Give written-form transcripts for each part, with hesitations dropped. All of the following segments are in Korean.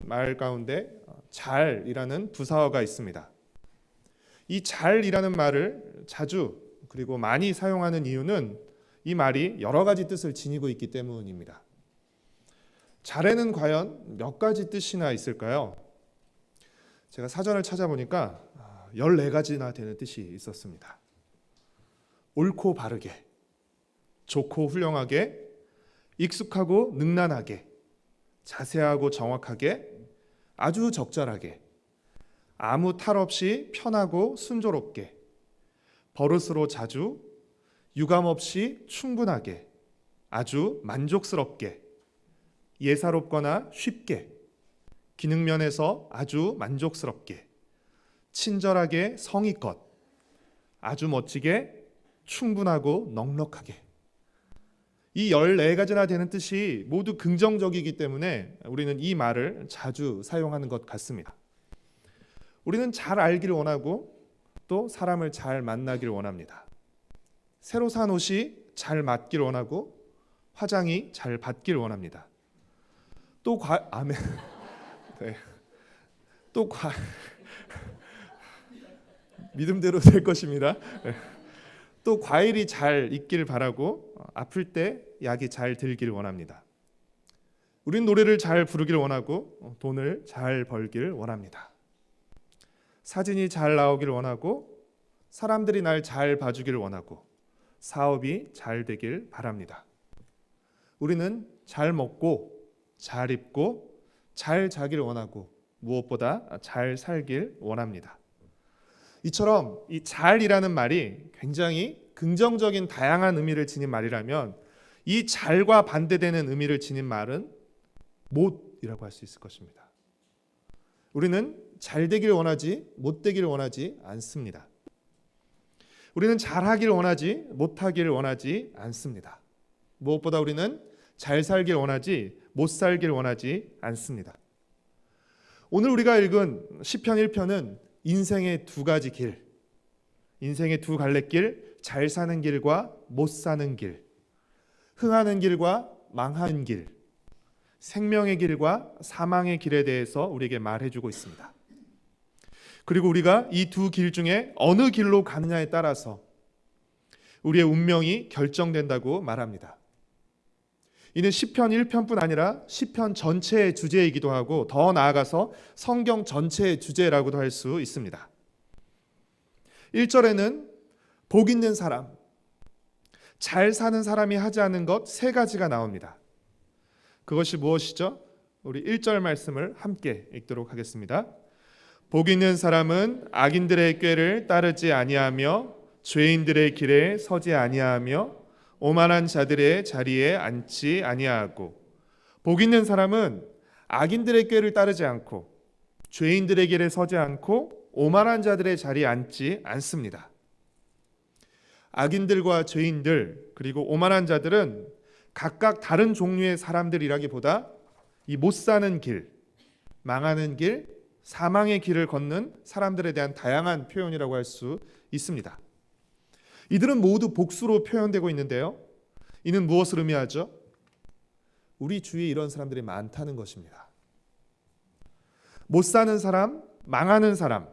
말 가운데 잘이라는 부사어가 있습니다. 이 잘이라는 말을 자주 그리고 많이 사용하는 이유는 이 말이 여러 가지 뜻을 지니고 있기 때문입니다. 잘에는 과연 몇 가지 뜻이나 있을까요? 제가 사전을 찾아보니까 14가지나 되는 뜻이 있었습니다. 옳고 바르게, 좋고 훌륭하게, 익숙하고 능란하게, 자세하고 정확하게, 아주 적절하게, 아무 탈 없이 편하고 순조롭게, 버릇으로 자주, 유감 없이 충분하게, 아주 만족스럽게, 예사롭거나 쉽게, 기능면에서 아주 만족스럽게, 친절하게 성의껏, 아주 멋지게, 충분하고 넉넉하게. 이 14가지나 되는 뜻이 모두 긍정적이기 때문에 우리는 이 말을 자주 사용하는 것 같습니다. 우리는 잘 알기를 원하고 또 사람을 잘 만나기를 원합니다. 새로 산 옷이 잘 맞기를 원하고 화장이 잘 받기를 원합니다. 또 아멘. 네. 또 믿음대로 될 것입니다. 네. 또 과일이 잘 익기를 바라고 아플 때 약이 잘 들기를 원합니다. 우린 노래를 잘 부르기를 원하고 돈을 잘 벌기를 원합니다. 사진이 잘 나오기를 원하고 사람들이 날 잘 봐주기를 원하고 사업이 잘 되길 바랍니다. 우리는 잘 먹고 잘 입고 잘 자기를 원하고 무엇보다 잘 살길 원합니다. 이처럼 이 잘이라는 말이 굉장히 긍정적인 다양한 의미를 지닌 말이라면 이 잘과 반대되는 의미를 지닌 말은 못이라고 할 수 있을 것입니다. 우리는 잘 되길 원하지 못 되길 원하지 않습니다. 우리는 잘하길 원하지 못하길 원하지 않습니다. 무엇보다 우리는 잘 살길 원하지 못 살길 원하지 않습니다. 오늘 우리가 읽은 시편 1편은 인생의 두 가지 길, 인생의 두 갈래길, 잘 사는 길과 못 사는 길, 흥하는 길과 망하는 길, 생명의 길과 사망의 길에 대해서 우리에게 말해주고 있습니다. 그리고 우리가 이 두 길 중에 어느 길로 가느냐에 따라서 우리의 운명이 결정된다고 말합니다. 이는 시편 1편뿐 아니라 시편 전체의 주제이기도 하고 더 나아가서 성경 전체의 주제라고도 할 수 있습니다. 1절에는 복 있는 사람, 잘 사는 사람이 하지 않은 것 3가지가 나옵니다. 그것이 무엇이죠? 우리 1절 말씀을 함께 읽도록 하겠습니다. 복 있는 사람은 악인들의 꾀를 따르지 아니하며 죄인들의 길에 서지 아니하며 오만한 자들의 자리에 앉지 아니하고. 복 있는 사람은 악인들의 꾀를 따르지 않고 죄인들의 길에 서지 않고 오만한 자들의 자리에 앉지 않습니다. 악인들과 죄인들 그리고 오만한 자들은 각각 다른 종류의 사람들이라기보다 이 못 사는 길, 망하는 길, 사망의 길을 걷는 사람들에 대한 다양한 표현이라고 할 수 있습니다. 이들은 모두 복수로 표현되고 있는데요. 이는 무엇을 의미하죠? 우리 주위에 이런 사람들이 많다는 것입니다. 못 사는 사람, 망하는 사람,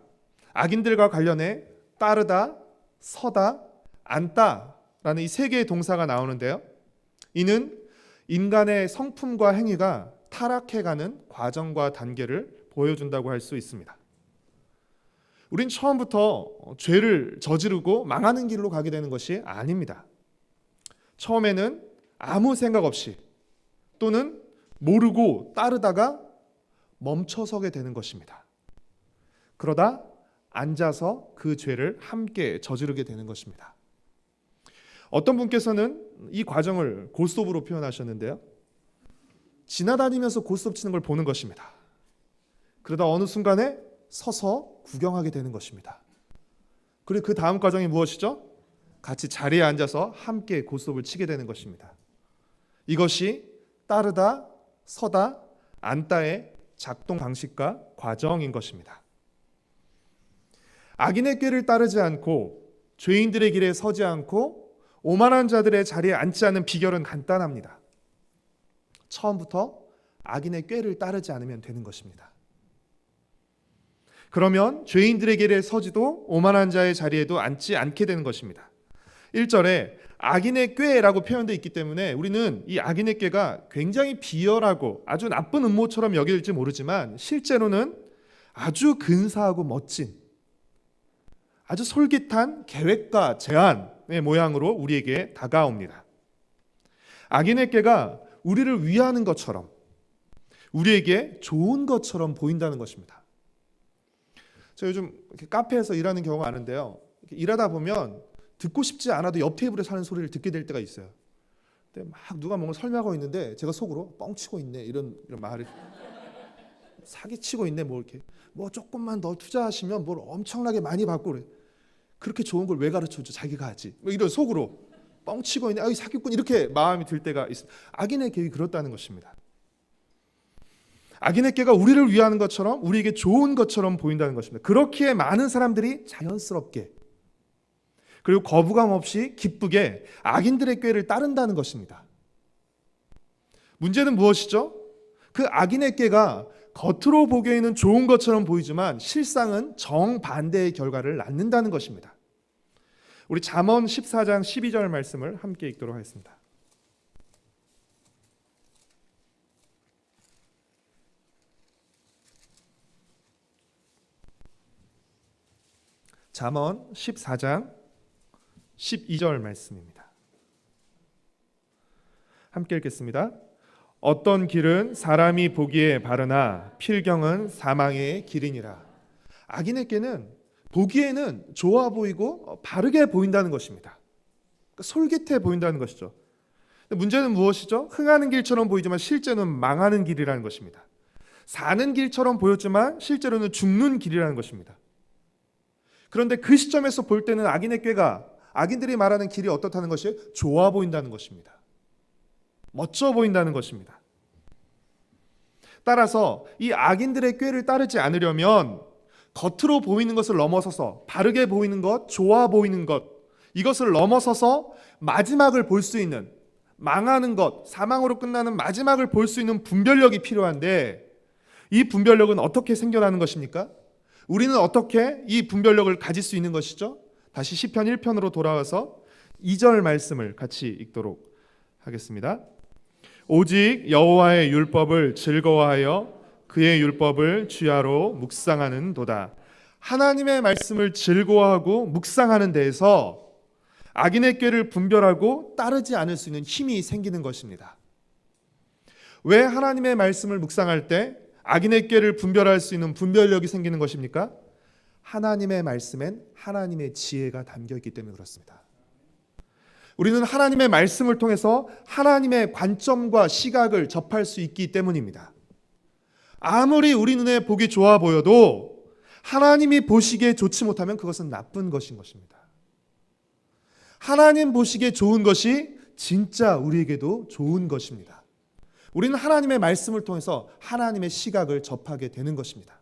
악인들과 관련해 따르다, 서다, 앉다라는 이 3개의 동사가 나오는데요. 이는 인간의 성품과 행위가 타락해가는 과정과 단계를 보여준다고 할 수 있습니다. 우린 처음부터 죄를 저지르고 망하는 길로 가게 되는 것이 아닙니다. 처음에는 아무 생각 없이 또는 모르고 따르다가 멈춰서게 되는 것입니다. 그러다 앉아서 그 죄를 함께 저지르게 되는 것입니다. 어떤 분께서는 이 과정을 고스톱으로 표현하셨는데요. 지나다니면서 고스톱 치는 걸 보는 것입니다. 그러다 어느 순간에 서서 구경하게 되는 것입니다. 그리고 그 다음 과정이 무엇이죠? 같이 자리에 앉아서 함께 고스톱을 치게 되는 것입니다. 이것이 따르다, 서다, 앉다의 작동 방식과 과정인 것입니다. 악인의 꾀를 따르지 않고 죄인들의 길에 서지 않고 오만한 자들의 자리에 앉지 않는 비결은 간단합니다. 처음부터 악인의 꾀를 따르지 않으면 되는 것입니다. 그러면 죄인들의 길에 서지도 오만한 자의 자리에도 앉지 않게 되는 것입니다. 1절에 악인의 꾀라고 표현되어 있기 때문에 우리는 이 악인의 꾀가 굉장히 비열하고 아주 나쁜 음모처럼 여길지 모르지만 실제로는 아주 근사하고 멋진, 아주 솔깃한 계획과 제안의 모양으로 우리에게 다가옵니다. 악인의 꾀가 우리를 위하는 것처럼, 우리에게 좋은 것처럼 보인다는 것입니다. 저 요즘 카페에서 일하는 경우가 많은데요. 일하다 보면 듣고 싶지 않아도 옆 테이블에서 하는 소리를 듣게 될 때가 있어요. 근데 막 누가 뭔가 설명하고 있는데 제가 속으로 뻥치고 있네 이런 말을, 사기치고 있네, 뭐 이렇게 뭐 조금만 더 투자하시면 뭘 엄청나게 많이 받고 그래. 그렇게 좋은 걸 왜 가르쳐줘, 자기가 하지, 뭐 이런 속으로 뻥치고 있네, 아이 사기꾼, 이렇게 마음이 들 때가 있습니다. 악인의 계획이 그렇다는 것입니다. 악인의 꾀가 우리를 위하는 것처럼, 우리에게 좋은 것처럼 보인다는 것입니다. 그렇기에 많은 사람들이 자연스럽게 그리고 거부감 없이 기쁘게 악인들의 꾀를 따른다는 것입니다. 문제는 무엇이죠? 그 악인의 꾀가 겉으로 보기에는 좋은 것처럼 보이지만 실상은 정반대의 결과를 낳는다는 것입니다. 우리 잠언 14장 12절 말씀을 함께 읽도록 하겠습니다. 잠언 14장 12절 말씀입니다. 함께 읽겠습니다. 어떤 길은 사람이 보기에 바르나 필경은 사망의 길이니라. 악인의 꾀는 보기에는 좋아 보이고 바르게 보인다는 것입니다. 그러니까 솔깃해 보인다는 것이죠. 문제는 무엇이죠? 흥하는 길처럼 보이지만 실제는 망하는 길이라는 것입니다. 사는 길처럼 보였지만 실제로는 죽는 길이라는 것입니다. 그런데 그 시점에서 볼 때는 악인의 꾀가, 악인들이 말하는 길이 어떻다는 것이 좋아 보인다는 것입니다. 멋져 보인다는 것입니다. 따라서 이 악인들의 꾀를 따르지 않으려면 겉으로 보이는 것을 넘어서서 바르게 보이는 것, 좋아 보이는 것, 이것을 넘어서서 마지막을 볼 수 있는, 망하는 것, 사망으로 끝나는 마지막을 볼 수 있는 분별력이 필요한데, 이 분별력은 어떻게 생겨나는 것입니까? 우리는 어떻게 이 분별력을 가질 수 있는 것이죠? 다시 시편 1편으로 돌아와서 2절 말씀을 같이 읽도록 하겠습니다. 오직 여호와의 율법을 즐거워하여 그의 율법을 주야로 묵상하는 도다. 하나님의 말씀을 즐거워하고 묵상하는 데에서 악인의 꾀를 분별하고 따르지 않을 수 있는 힘이 생기는 것입니다. 왜 하나님의 말씀을 묵상할 때 악인의 꾀를 분별할 수 있는 분별력이 생기는 것입니까? 하나님의 말씀엔 하나님의 지혜가 담겨 있기 때문에 그렇습니다. 우리는 하나님의 말씀을 통해서 하나님의 관점과 시각을 접할 수 있기 때문입니다. 아무리 우리 눈에 보기 좋아 보여도 하나님이 보시기에 좋지 못하면 그것은 나쁜 것인 것입니다. 하나님 보시기에 좋은 것이 진짜 우리에게도 좋은 것입니다. 우리는 하나님의 말씀을 통해서 하나님의 시각을 접하게 되는 것입니다.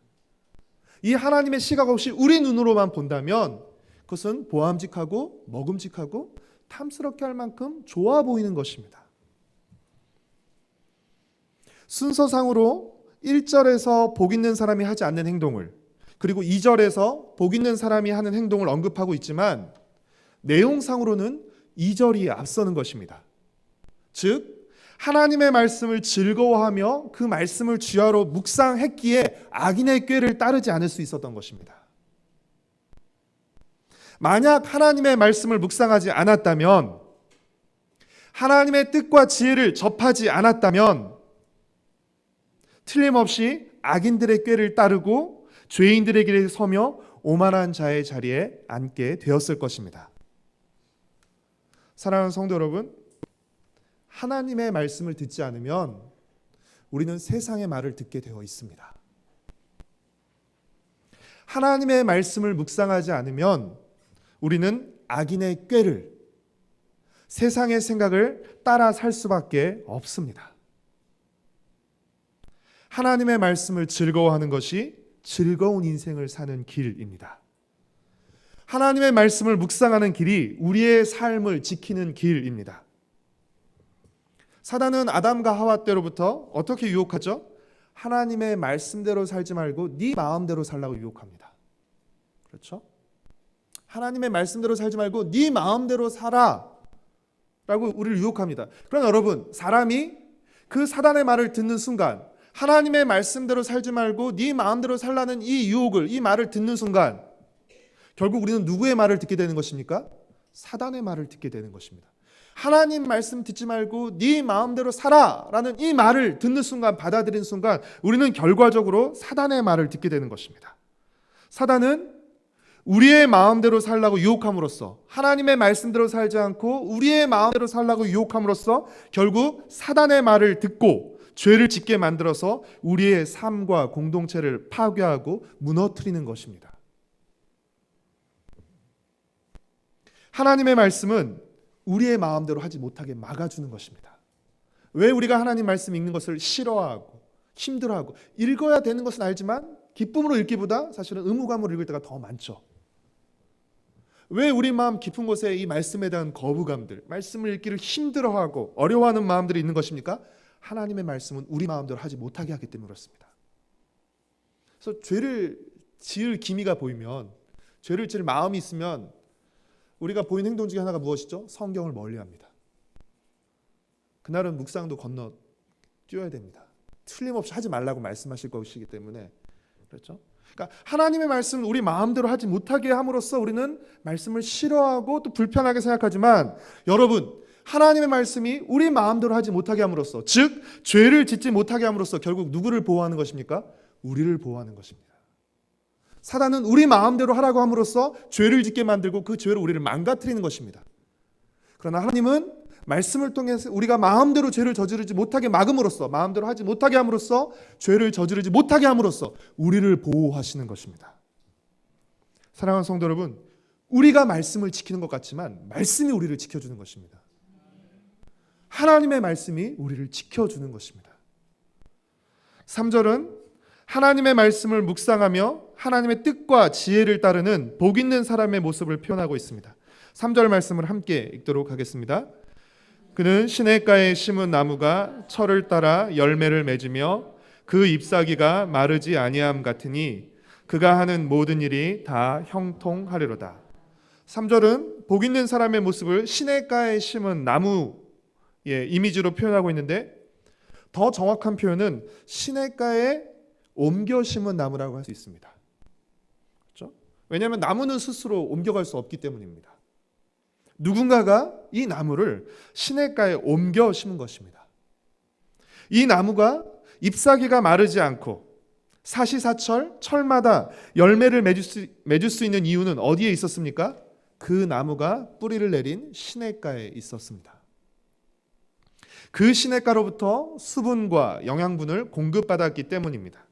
이 하나님의 시각 없이 우리 눈으로만 본다면 그것은 보암직하고 먹음직하고 탐스럽게 할 만큼 좋아 보이는 것입니다. 순서상으로 1절에서 복 있는 사람이 하지 않는 행동을, 그리고 2절에서 복 있는 사람이 하는 행동을 언급하고 있지만 내용상으로는 2절이 앞서는 것입니다. 즉 하나님의 말씀을 즐거워하며 그 말씀을 주야로 묵상했기에 악인의 꾀를 따르지 않을 수 있었던 것입니다. 만약 하나님의 말씀을 묵상하지 않았다면, 하나님의 뜻과 지혜를 접하지 않았다면 틀림없이 악인들의 꾀를 따르고 죄인들의 길에 서며 오만한 자의 자리에 앉게 되었을 것입니다. 사랑하는 성도 여러분, 하나님의 말씀을 듣지 않으면 우리는 세상의 말을 듣게 되어 있습니다. 하나님의 말씀을 묵상하지 않으면 우리는 악인의 꾀를, 세상의 생각을 따라 살 수밖에 없습니다. 하나님의 말씀을 즐거워하는 것이 즐거운 인생을 사는 길입니다. 하나님의 말씀을 묵상하는 길이 우리의 삶을 지키는 길입니다. 사단은 아담과 하와 때로부터 어떻게 유혹하죠? 하나님의 말씀대로 살지 말고 네 마음대로 살라고 유혹합니다. 그렇죠? 하나님의 말씀대로 살지 말고 네 마음대로 살아 라고 우리를 유혹합니다. 그러나 여러분, 사람이 그 사단의 말을 듣는 순간, 하나님의 말씀대로 살지 말고 네 마음대로 살라는 이 유혹을, 이 말을 듣는 순간 결국 우리는 누구의 말을 듣게 되는 것입니까? 사단의 말을 듣게 되는 것입니다. 하나님 말씀 듣지 말고 네 마음대로 살아라는 이 말을 듣는 순간, 받아들이는 순간 우리는 결과적으로 사단의 말을 듣게 되는 것입니다. 사단은 우리의 마음대로 살라고 유혹함으로써, 하나님의 말씀대로 살지 않고 우리의 마음대로 살라고 유혹함으로써 결국 사단의 말을 듣고 죄를 짓게 만들어서 우리의 삶과 공동체를 파괴하고 무너뜨리는 것입니다. 하나님의 말씀은 우리의 마음대로 하지 못하게 막아주는 것입니다. 왜 우리가 하나님 말씀 읽는 것을 싫어하고 힘들어하고, 읽어야 되는 것은 알지만 기쁨으로 읽기보다 사실은 의무감으로 읽을 때가 더 많죠. 왜 우리 마음 깊은 곳에 이 말씀에 대한 거부감들, 말씀을 읽기를 힘들어하고 어려워하는 마음들이 있는 것입니까? 하나님의 말씀은 우리 마음대로 하지 못하게 하기 때문에 그렇습니다. 그래서 죄를 지을 기미가 보이면, 죄를 지을 마음이 있으면 우리가 보이는 행동 중에 하나가 무엇이죠? 성경을 멀리합니다. 그날은 묵상도 건너 뛰어야 됩니다. 틀림없이 하지 말라고 말씀하실 것이기 때문에. 그렇죠? 그러니까 하나님의 말씀을 우리 마음대로 하지 못하게 함으로써 우리는 말씀을 싫어하고 또 불편하게 생각하지만, 여러분, 하나님의 말씀이 우리 마음대로 하지 못하게 함으로써, 즉 죄를 짓지 못하게 함으로써 결국 누구를 보호하는 것입니까? 우리를 보호하는 것입니다. 사단은 우리 마음대로 하라고 함으로써 죄를 짓게 만들고 그 죄로 우리를 망가뜨리는 것입니다. 그러나 하나님은 말씀을 통해서 우리가 마음대로 죄를 저지르지 못하게 막음으로써, 마음대로 하지 못하게 함으로써, 죄를 저지르지 못하게 함으로써 우리를 보호하시는 것입니다. 사랑하는 성도 여러분, 우리가 말씀을 지키는 것 같지만 말씀이 우리를 지켜주는 것입니다. 하나님의 말씀이 우리를 지켜주는 것입니다. 3절은 하나님의 말씀을 묵상하며 하나님의 뜻과 지혜를 따르는 복 있는 사람의 모습을 표현하고 있습니다. 3절 말씀을 함께 읽도록 하겠습니다. 그는 시냇가에 심은 나무가 철을 따라 열매를 맺으며 그 잎사귀가 마르지 아니함 같으니 그가 하는 모든 일이 다 형통하리로다. 3절은 복 있는 사람의 모습을 시냇가에 심은 나무의 이미지로 표현하고 있는데, 더 정확한 표현은 시냇가에 옮겨 심은 나무라고 할 수 있습니다. 그렇죠? 왜냐하면 나무는 스스로 옮겨갈 수 없기 때문입니다. 누군가가 이 나무를 시냇가에 옮겨 심은 것입니다. 이 나무가 잎사귀가 마르지 않고 사시사철 철마다 열매를 맺을 수 있는 이유는 어디에 있었습니까? 그 나무가 뿌리를 내린 시냇가에 있었습니다. 그 시냇가로부터 수분과 영양분을 공급받았기 때문입니다.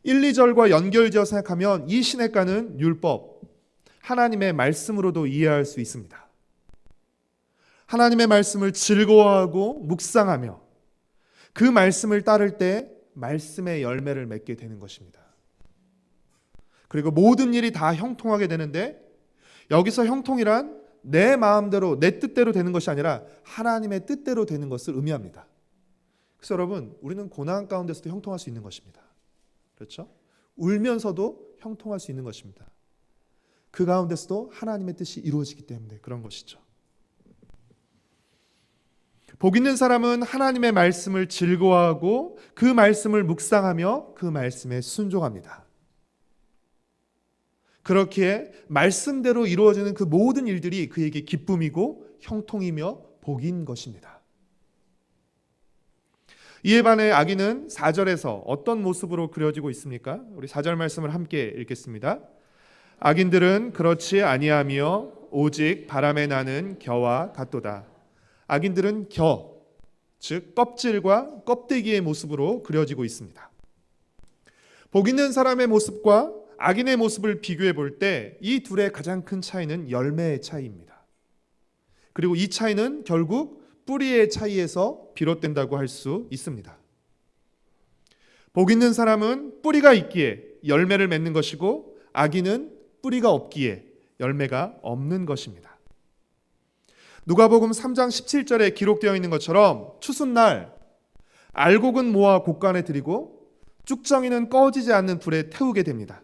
1, 2절과 연결지어 생각하면 이 시냇가는 율법, 하나님의 말씀으로도 이해할 수 있습니다. 하나님의 말씀을 즐거워하고 묵상하며 그 말씀을 따를 때 말씀의 열매를 맺게 되는 것입니다. 그리고 모든 일이 다 형통하게 되는데, 여기서 형통이란 내 마음대로, 내 뜻대로 되는 것이 아니라 하나님의 뜻대로 되는 것을 의미합니다. 그래서 여러분, 우리는 고난 가운데서도 형통할 수 있는 것입니다. 그렇죠? 울면서도 형통할 수 있는 것입니다. 그 가운데서도 하나님의 뜻이 이루어지기 때문에 그런 것이죠. 복 있는 사람은 하나님의 말씀을 즐거워하고 그 말씀을 묵상하며 그 말씀에 순종합니다. 그렇기에 말씀대로 이루어지는 그 모든 일들이 그에게 기쁨이고 형통이며 복인 것입니다. 이에 반해 악인은 4절에서 어떤 모습으로 그려지고 있습니까? 우리 4절 말씀을 함께 읽겠습니다. 악인들은 그렇지 아니하며 오직 바람에 나는 겨와 같도다. 악인들은 겨, 즉 껍질과 껍데기의 모습으로 그려지고 있습니다. 복 있는 사람의 모습과 악인의 모습을 비교해 볼 때 이 둘의 가장 큰 차이는 열매의 차이입니다. 그리고 이 차이는 결국 뿌리의 차이에서 비롯된다고 할 수 있습니다. 복 있는 사람은 뿌리가 있기에 열매를 맺는 것이고, 악인은 뿌리가 없기에 열매가 없는 것입니다. 누가복음 3장 17절에 기록되어 있는 것처럼 추순날 알곡은 모아 곡간에 들이고 쭉정이는 꺼지지 않는 불에 태우게 됩니다.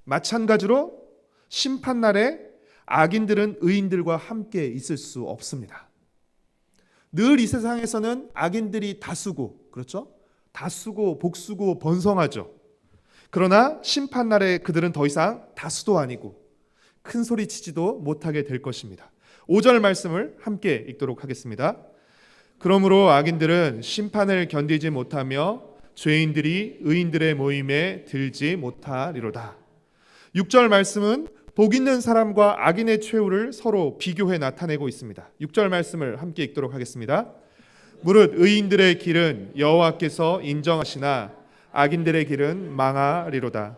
마찬가지로 심판날에 악인들은 의인들과 함께 있을 수 없습니다. 늘 이 세상에서는 악인들이 다수고, 그렇죠? 다수고 복수고 번성하죠. 그러나 심판날에 그들은 더 이상 다수도 아니고 큰 소리 치지도 못하게 될 것입니다. 5절 말씀을 함께 읽도록 하겠습니다. 그러므로 악인들은 심판을 견디지 못하며 죄인들이 의인들의 모임에 들지 못하리로다. 6절 말씀은 복 있는 사람과 악인의 최후를 서로 비교해 나타내고 있습니다. 6절 말씀을 함께 읽도록 하겠습니다. 무릇 의인들의 길은 여호와께서 인정하시나 악인들의 길은 망하리로다.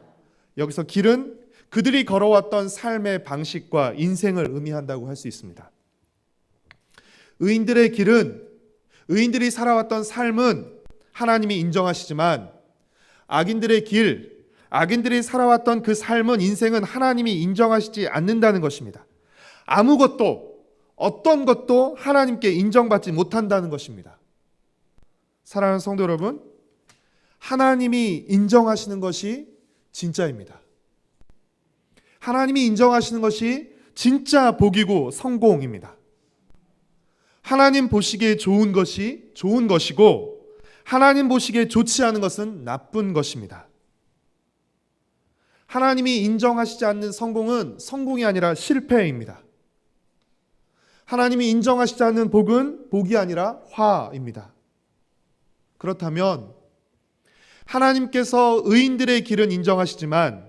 여기서 길은 그들이 걸어왔던 삶의 방식과 인생을 의미한다고 할 수 있습니다. 의인들의 길은, 의인들이 살아왔던 삶은 하나님이 인정하시지만 악인들의 길, 악인들이 살아왔던 그 삶은, 인생은 하나님이 인정하시지 않는다는 것입니다. 아무것도, 어떤 것도 하나님께 인정받지 못한다는 것입니다. 사랑하는 성도 여러분, 하나님이 인정하시는 것이 진짜입니다. 하나님이 인정하시는 것이 진짜 복이고 성공입니다. 하나님 보시기에 좋은 것이 좋은 것이고 하나님 보시기에 좋지 않은 것은 나쁜 것입니다. 하나님이 인정하시지 않는 성공은 성공이 아니라 실패입니다. 하나님이 인정하시지 않는 복은 복이 아니라 화입니다. 그렇다면 하나님께서 의인들의 길은 인정하시지만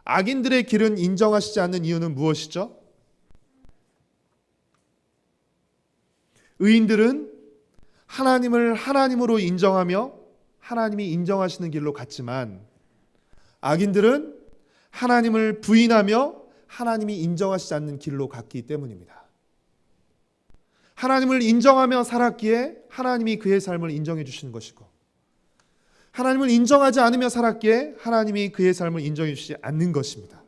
악인들의 길은 인정하시지 않는 이유는 무엇이죠? 의인들은 하나님을 하나님으로 인정하며 하나님이 인정하시는 길로 갔지만 악인들은 하나님을 부인하며 하나님이 인정하시지 않는 길로 갔기 때문입니다. 하나님을 인정하며 살았기에 하나님이 그의 삶을 인정해 주시는 것이고, 하나님을 인정하지 않으며 살았기에 하나님이 그의 삶을 인정해 주시지 않는 것입니다.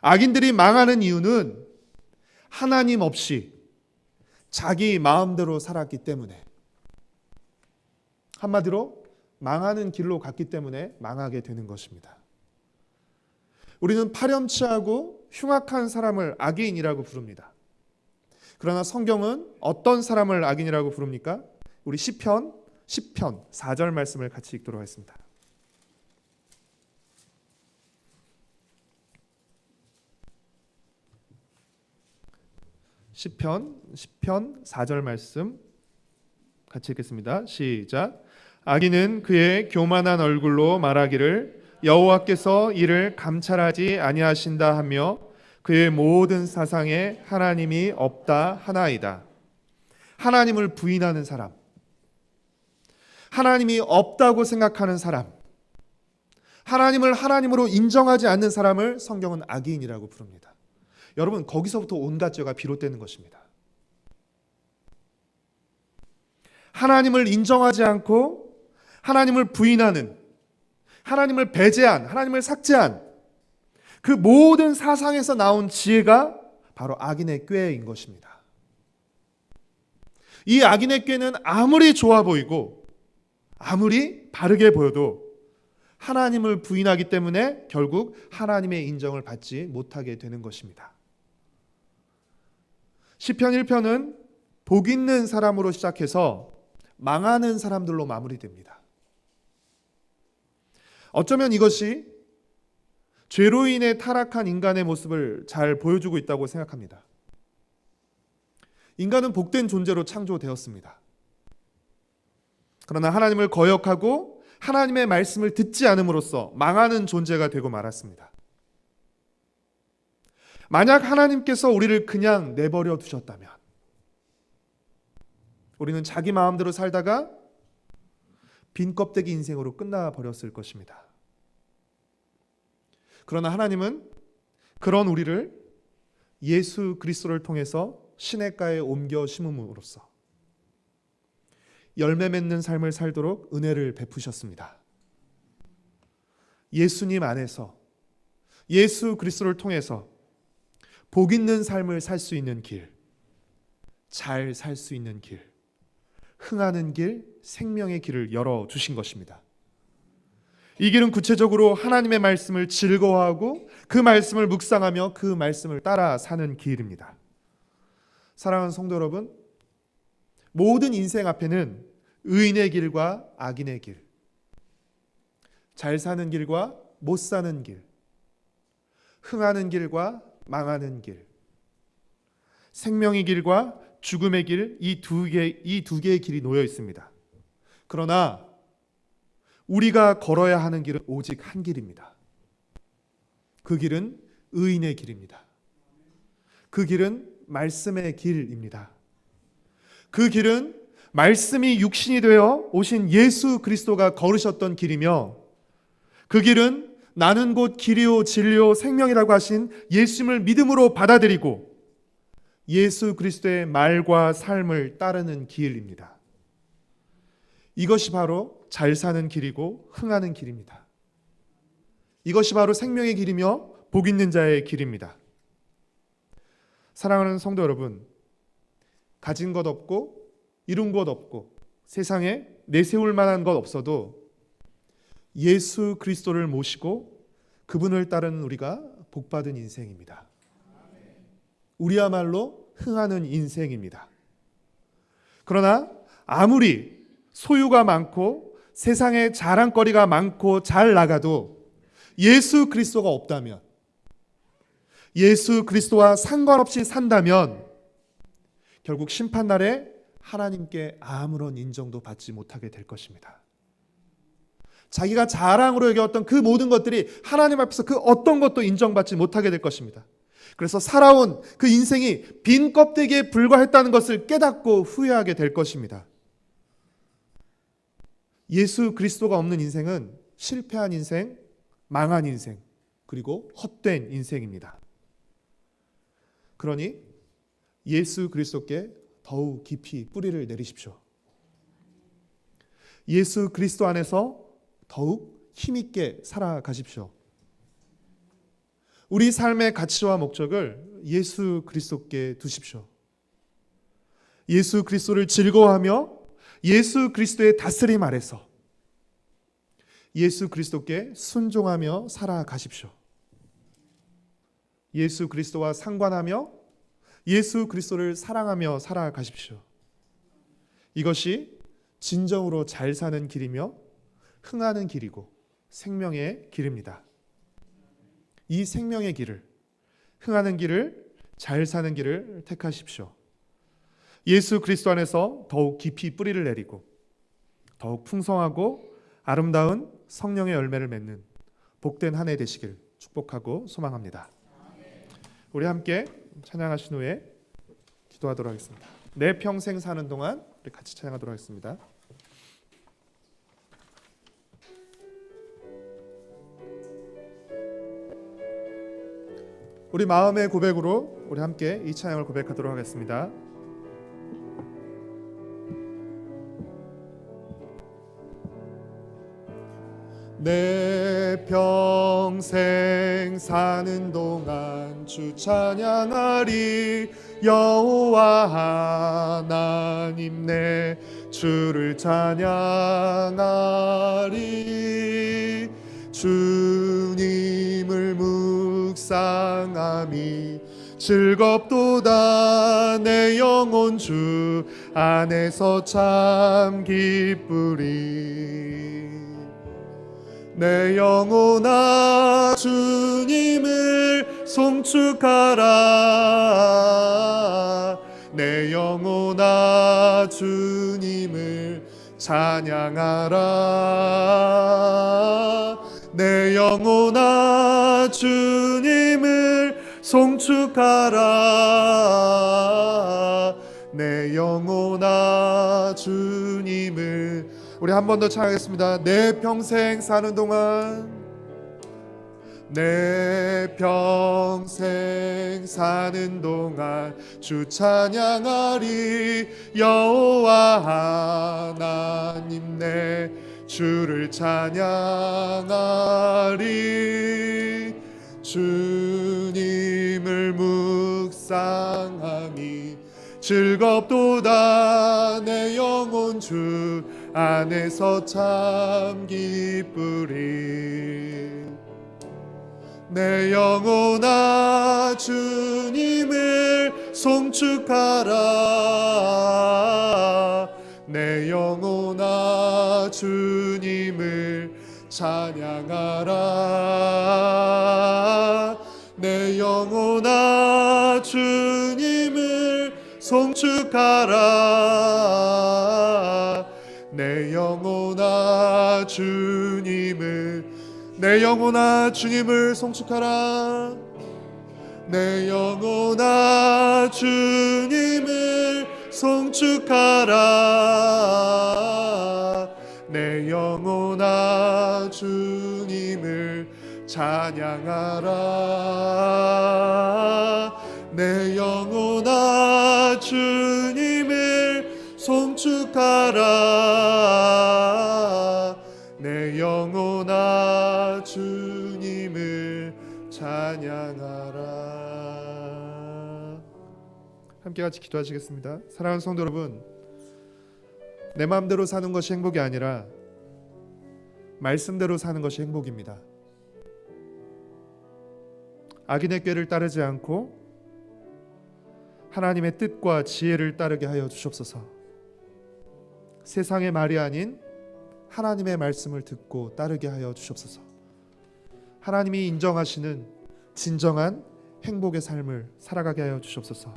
악인들이 망하는 이유는 하나님 없이 자기 마음대로 살았기 때문에, 한마디로 망하는 길로 갔기 때문에 망하게 되는 것입니다. 우리는 파렴치하고 흉악한 사람을 악인이라고 부릅니다. 그러나 성경은 어떤 사람을 악인이라고 부릅니까? 우리 시편 4절 말씀을 같이 읽도록 하겠습니다. 시편 4절 말씀 같이 읽겠습니다. 시작. 악인은 그의 교만한 얼굴로 말하기를 여호와께서 이를 감찰하지 아니하신다 하며 그의 모든 사상에 하나님이 없다 하나이다. 하나님을 부인하는 사람, 하나님이 없다고 생각하는 사람, 하나님을 하나님으로 인정하지 않는 사람을 성경은 악인이라고 부릅니다. 여러분, 거기서부터 온갖 죄가 비롯되는 것입니다. 하나님을 인정하지 않고 하나님을 부인하는, 하나님을 배제한, 하나님을 삭제한 그 모든 사상에서 나온 지혜가 바로 악인의 꾀인 것입니다. 이 악인의 꾀는 아무리 좋아 보이고 아무리 바르게 보여도 하나님을 부인하기 때문에 결국 하나님의 인정을 받지 못하게 되는 것입니다. 시편 1편은 복 있는 사람으로 시작해서 망하는 사람들로 마무리됩니다. 어쩌면 이것이 죄로 인해 타락한 인간의 모습을 잘 보여주고 있다고 생각합니다. 인간은 복된 존재로 창조되었습니다. 그러나 하나님을 거역하고 하나님의 말씀을 듣지 않음으로써 망하는 존재가 되고 말았습니다. 만약 하나님께서 우리를 그냥 내버려 두셨다면 우리는 자기 마음대로 살다가 빈 껍데기 인생으로 끝나버렸을 것입니다. 그러나 하나님은 그런 우리를 예수 그리스도를 통해서 시냇가에 옮겨 심음으로써 열매 맺는 삶을 살도록 은혜를 베푸셨습니다. 예수님 안에서, 예수 그리스도를 통해서 복 있는 삶을 살 수 있는 길, 잘 살 수 있는 길, 흥하는 길, 생명의 길을 열어주신 것입니다. 이 길은 구체적으로 하나님의 말씀을 즐거워하고 그 말씀을 묵상하며 그 말씀을 따라 사는 길입니다. 사랑하는 성도 여러분, 모든 인생 앞에는 의인의 길과 악인의 길, 잘 사는 길과 못 사는 길, 흥하는 길과 망하는 길, 생명의 길과 죽음의 길, 이 두 개의 길이 놓여 있습니다. 그러나 우리가 걸어야 하는 길은 오직 한 길입니다. 그 길은 의인의 길입니다. 그 길은 말씀의 길입니다. 그 길은 말씀이 육신이 되어 오신 예수 그리스도가 걸으셨던 길이며, 그 길은 나는 곧 길이요 진리요 생명이라고 하신 예수님을 믿음으로 받아들이고 예수 그리스도의 말과 삶을 따르는 길입니다. 이것이 바로 잘 사는 길이고 흥하는 길입니다. 이것이 바로 생명의 길이며 복 있는 자의 길입니다. 사랑하는 성도 여러분, 가진 것 없고 이룬 것 없고 세상에 내세울 만한 것 없어도 예수 그리스도를 모시고 그분을 따르는 우리가 복받은 인생입니다. 우리야말로 흥하는 인생입니다. 그러나 아무리 소유가 많고 세상에 자랑거리가 많고 잘 나가도 예수 그리스도가 없다면, 예수 그리스도와 상관없이 산다면 결국 심판날에 하나님께 아무런 인정도 받지 못하게 될 것입니다. 자기가 자랑으로 여겼던 그 모든 것들이 하나님 앞에서 그 어떤 것도 인정받지 못하게 될 것입니다. 그래서 살아온 그 인생이 빈 껍데기에 불과했다는 것을 깨닫고 후회하게 될 것입니다. 예수 그리스도가 없는 인생은 실패한 인생, 망한 인생, 그리고 헛된 인생입니다. 그러니 예수 그리스도께 더욱 깊이 뿌리를 내리십시오. 예수 그리스도 안에서 더욱 힘있게 살아가십시오. 우리 삶의 가치와 목적을 예수 그리스도께 두십시오. 예수 그리스도를 즐거워하며 예수 그리스도의 다스림 아래서 예수 그리스도께 순종하며 살아가십시오. 예수 그리스도와 상관하며 예수 그리스도를 사랑하며 살아가십시오. 이것이 진정으로 잘 사는 길이며 흥하는 길이고 생명의 길입니다. 이 생명의 길을, 흥하는 길을, 잘 사는 길을 택하십시오. 예수 그리스도 안에서 더욱 깊이 뿌리를 내리고 더욱 풍성하고 아름다운 성령의 열매를 맺는 복된 한 해 되시길 축복하고 소망합니다. 우리 함께 찬양하신 후에 기도하도록 하겠습니다. 내 평생 사는 동안 우리 같이 찬양하도록 하겠습니다. 우리 마음의 고백으로 우리 함께 이 찬양을 고백하도록 하겠습니다. 내 평생 사는 동안 주 찬양하리. 여호와 하나님 내 주를 찬양하리. 주님을 묵상함이 즐겁도다. 내 영혼 주 안에서 참 기쁘리. 내 영혼아 주님을 송축하라. 내 영혼아 주님을 찬양하라. 내 영혼아 주님을 송축하라. 내 영혼아 주님을. 우리 한 번 더 찬양하겠습니다. 내 평생 사는 동안, 내 평생 사는 동안 주 찬양하리. 여호와 하나님 내 주를 찬양하리. 주님을 묵상함이 즐겁도다 내 영혼 주 안에서 참 기쁘리. 내 영혼아 주님을 송축하라. 내 영혼아 주님을 찬양하라. 내 영혼아 주님을 송축하라. 내 영혼아 주님을 내 영혼아 주님을 송축하라. 내 영혼아 주님을 송축하라. 내 영혼아 주님을 찬양하라. 내 영혼아 주님을 송축하라. 내 영혼아 주님을 찬양하라. 함께 같이 기도하시겠습니다. 사랑하는 성도 여러분, 내 마음대로 사는 것이 행복이 아니라 말씀대로 사는 것이 행복입니다. 악인의 꾀를 따르지 않고 하나님의 뜻과 지혜를 따르게 하여 주옵소서. 세상의 말이 아닌 하나님의 말씀을 듣고 따르게 하여 주옵소서. 하나님이 인정하시는 진정한 행복의 삶을 살아가게 하여 주옵소서.